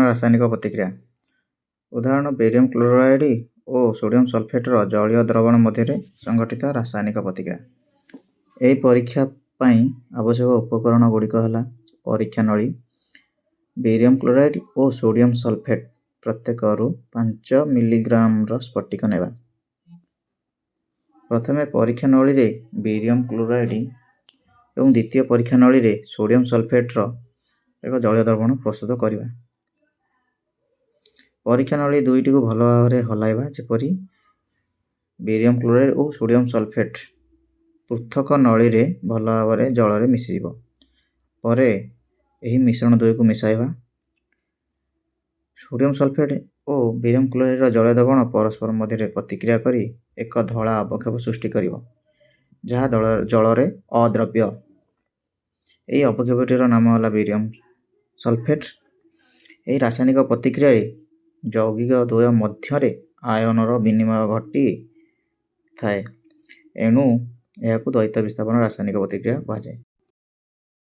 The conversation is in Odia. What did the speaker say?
ରାସାୟନିକ ପ୍ରତିକ୍ରିୟା। ଉଦାହରଣ ବେରିୟମ୍ କ୍ଲୋରାଇଡ୍ ଓ ସୋଡ଼ିୟମ୍ ସଲଫେଟ୍ର ଜଳୀୟ ଦ୍ରବଣ ମଧ୍ୟରେ ସଂଘଟିତ ରାସାୟନିକ ପ୍ରତିକ୍ରିୟା। ଏହି ପରୀକ୍ଷା ପାଇଁ ଆବଶ୍ୟକ ଉପକରଣ ଗୁଡ଼ିକ ହେଲା ପରୀକ୍ଷା ନଳୀ, ବେରିୟମ୍ କ୍ଲୋରାଇଡ୍ ଓ ସୋଡ଼ିୟମ୍ ସଲଫେଟ୍ ପ୍ରତ୍ୟେକରୁ 5 ମିଲିଗ୍ରାମର ସ୍ଫଟିକ ନେବା। ପ୍ରଥମେ ପରୀକ୍ଷା ନଳୀରେ ବେରିୟମ୍ କ୍ଲୋରାଇଡ୍ ଏବଂ ଦ୍ୱିତୀୟ ପରୀକ୍ଷା ନଳୀରେ ସୋଡ଼ିୟମ୍ ସଲଫେଟ୍ର ଏକ ଜଳୀୟ ଦ୍ରବଣ ପ୍ରସ୍ତୁତ କରିବା। ପରୀକ୍ଷା ନଳୀ ଦୁଇଟିକୁ ଭଲ ଭାବରେ ହଲାଇବା ଯେପରି ବେରିୟମ୍ କ୍ଲୋରାଇଡ୍ ଓ ସୋଡ଼ିୟମ୍ ସଲଫେଟ୍ ପୃଥକ ନଳୀରେ ଭଲ ଭାବରେ ଜଳରେ ମିଶିଯିବ। ପରେ ଏହି ମିଶ୍ରଣ ଦୁଇକୁ ମିଶାଇବା। ସୋଡ଼ିୟମ୍ ସଲଫେଟ୍ ଓ ବେରିୟମ୍ କ୍ଲୋରାଇଡ୍ର ଜଳୀୟ ଦ୍ରବଣ ପରସ୍ପର ମଧ୍ୟରେ ପ୍ରତିକ୍ରିୟା କରି ଏକ ଧଳା ଅବକ୍ଷେପ ସୃଷ୍ଟି କରିବ, ଯାହା ଜଳରେ ଅଦ୍ରବ୍ୟ। ଏହି ଅବକ୍ଷେପଟିର ନାମ ହେଲା ବେରିୟମ୍ ସଲଫେଟ୍। ଏହି ରାସାୟନିକ ପ୍ରତିକ୍ରିୟାରେ ଯୌଗିକ ଦ୍ୱୟ ମଧ୍ୟରେ ଆୟନର ବିନିମୟ ଘଟିଥାଏ, ଏଣୁ ଏହାକୁ ଦ୍ୱୈତ ବିସ୍ଥାପନ ରାସାୟନିକ ପ୍ରତିକ୍ରିୟା କୁହାଯାଏ।